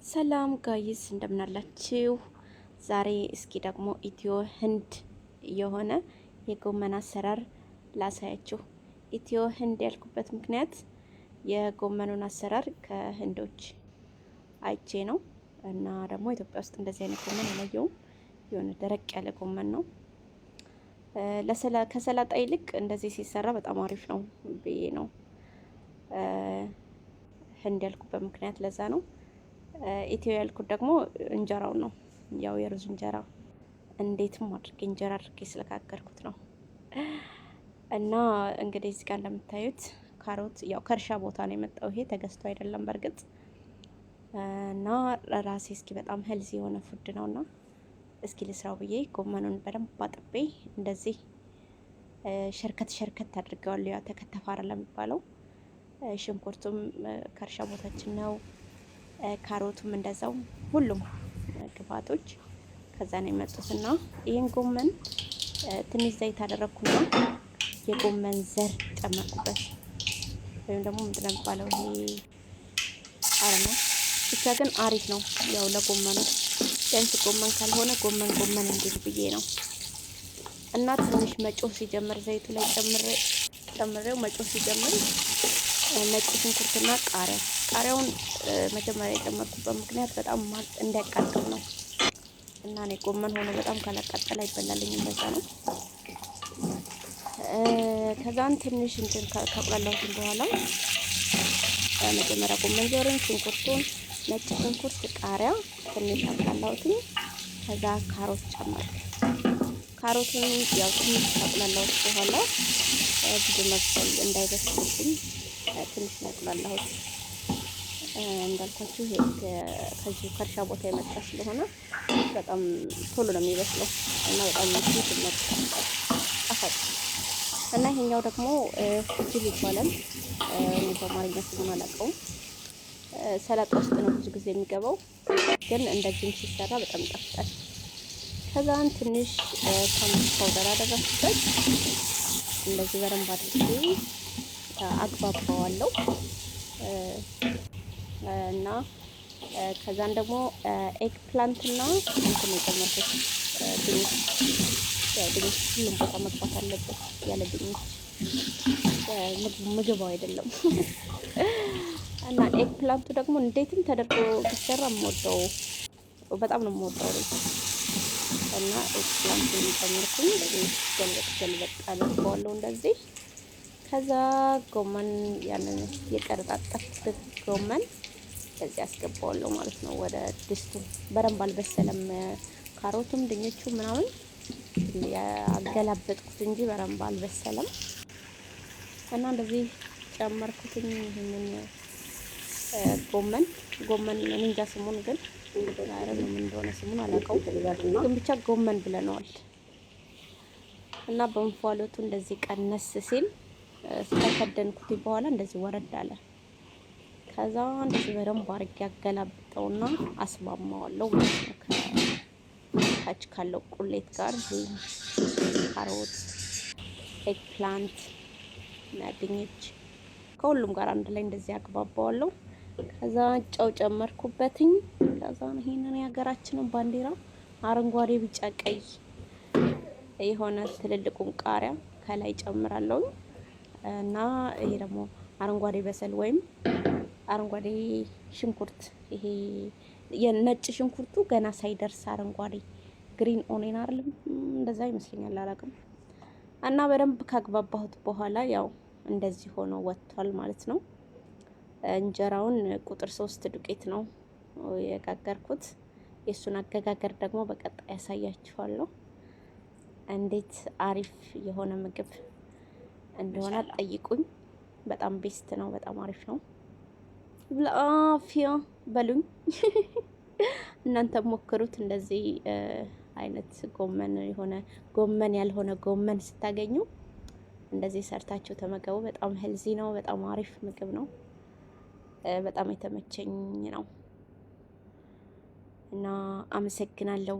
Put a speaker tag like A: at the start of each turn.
A: ሰላም ጋይስ እንደምናላችሁ። ዛሬ እስኪ ደግሞ ኢትዮ ህንድ የሆነ የጎመን አሰራር ላሳያችሁ። ኢትዮ ህንድ ያልኩበት ምክንያት የጎመኑን አሰራር ከህንዶች አይቼ ነው እና ደግሞ ኢትዮጵያ ውስጥ እንደዚህ አይነት ጎመን አላየሁም። የሆነ ደረቅ ያለ ጎመን ነው። ከሰላጣ ይልቅ እንደዚህ ሲሰራ በጣም አሪፍ ነው ብዬ ነው ህንድ ያልኩበት ምክንያት ለዛ ነው። ኢትዮ ያልኩት ደግሞ እንጀራው ነው። ያው የሩዝ እንጀራ እንዴትም አድርጌ እንጀራ አድርጌ ስለጋገርኩት ነው። እና እንግዲህ እዚህ ጋር እንደምታዩት ካሮት ያው ከእርሻ ቦታ ነው የመጣው። ይሄ ተገዝቶ አይደለም በርግጥ እና ራሴ እስኪ በጣም ሄልዚ የሆነ ፉድ ነውና እስኪ ልስራው ብዬ ጎመኑን በደንብ አጥቤ እንደዚህ ሸርከት ሸርከት አድርገዋለሁ። ያው ተከተፈ አይደለም የሚባለው። ሽንኩርቱም ከእርሻ ቦታችን ነው። ካሮቱም እንደዛው ሁሉም ግብአቶች ከዛ ነው የመጡትና ይሄን ጎመን ትንሽ ዘይት አደረኩና የጎመን ዘር ጨመርኩበት። ወይም ደግሞ ምንድን ነው የሚባለው ይሄ አረና ብቻ ግን አሪፍ ነው። ያው ለጎመኑ ቢያንስ ጎመን ካልሆነ ጎመን እንዴት ብዬ ነው እና ትንሽ መጮህ ሲጀምር ዘይቱ ላይ ጨምሬው መጮህ ሲጀምር ነጭ ሽንኩርትና ቃሪያውን መጀመሪያ የጨመርኩበት ምክንያት በጣም እንዲያቃጥል ነው እና እኔ ጎመን ሆኖ በጣም ካላቃጠለ አይበላልኝም። በዛ ነው። ከዛን ትንሽ እንትን ካቁላላሁት በኋላ መጀመሪያ ጎመን ዘሩን፣ ሽንኩርቱን፣ ነጭ ሽንኩርት፣ ቃሪያ ትንሽ አቁላላሁት። ከዛ ካሮት ጨመርኩ። ካሮቱን ያው ትንሽ ካቁላላሁት በኋላ ብዙ መብሰል እንዳይበስልብኝ ትንሽ ያቁላላሁት። እንዳልኳችሁ ከዚህ ከእርሻ ቦታ የመጣ ስለሆነ በጣም ቶሎ ነው የሚበስለው እና በጣም ምርጥ ነው ጣፋጭ እና ይሄኛው ደግሞ ፍጅል ይባላል። እኔ በአማርኛ ስሙን አላውቀውም። ሰላጣ ውስጥ ነው ብዙ ጊዜ የሚገባው ግን እንደዚህ ሲሰራ በጣም ይጣፍጣል። ከዛን ትንሽ ካሜራ ፓውደር አደረኩበት። እንደዚህ በደንብ አድርጌ አግባባዋለሁ እና ከዛን ደግሞ ኤግ ፕላንት እና እንትን የጨመርኩት ድንች ሁሉም ቦታ መግባት አለበት። ያለ ድንች ምግቡ አይደለም። እና ኤግ ፕላንቱ ደግሞ እንዴትም ተደርጎ ቢሰራ የምወደው በጣም ነው የምወደው እና ኤግ ፕላንቱን ጨመርኩኝ። ገልበጥ አድርገዋለሁ እንደዚህ። ከዛ ጎመን ያንን የቀረጣጠፍኩት ጎመን ከዚህ አስገባዋለሁ ማለት ነው ወደ ድስቱ። በደንብ አልበሰለም ካሮቱም ድንቹ ምናምን ያገላበጥኩት እንጂ በደንብ አልበሰለም። እና እንደዚህ ጨመርኩትኝ ይሄንን ጎመን እንጃ ስሙን ግን አይደለም ምን እንደሆነ ስሙን አላውቀውም፣ ግን ብቻ ጎመን ብለነዋል። እና በእንፋሎቱ እንደዚህ ቀነስ ሲል ከከደንኩት በኋላ እንደዚህ ወረድ አለ። ከዛ እንደዚህ በደንብ አድርጌ አገላብጠውና አስማማዋለሁ ማለት ነው ከታች ካለው ቁሌት ጋር ካሮት፣ ኤግ ፕላንት እና ድንች ከሁሉም ጋር አንድ ላይ እንደዚህ አግባባዋለሁ። ከዛ ጨው ጨመርኩበትኝ። ከዛ ይሄንን የሀገራችንን ባንዲራ አረንጓዴ፣ ቢጫ፣ ቀይ የሆነ ትልልቁን ቃሪያ ከላይ ጨምራለሁ እና ይሄ ደግሞ አረንጓዴ በሰል ወይም አረንጓዴ ሽንኩርት፣ ይሄ የነጭ ሽንኩርቱ ገና ሳይደርስ አረንጓዴ ግሪን ኦኔን አይደለም እንደዛ ይመስለኛል አላውቅም። እና በደንብ ካግባባሁት በኋላ ያው እንደዚህ ሆኖ ወጥቷል ማለት ነው። እንጀራውን ቁጥር 3 ዱቄት ነው የጋገርኩት። የሱን አገጋገር ደግሞ በቀጣይ ያሳያችኋለሁ። እንዴት አሪፍ የሆነ ምግብ እንደሆነ ጠይቁኝ። በጣም ቤስት ነው፣ በጣም አሪፍ ነው። ለአፊያ በሉኝ። እናንተ ሞክሩት። እንደዚህ አይነት ጎመን የሆነ ጎመን ያልሆነ ጎመን ስታገኙ እንደዚህ ሰርታችሁ ተመገቡ። በጣም ሄልዚ ነው፣ በጣም አሪፍ ምግብ ነው። በጣም የተመቸኝ ነው እና አመሰግናለሁ።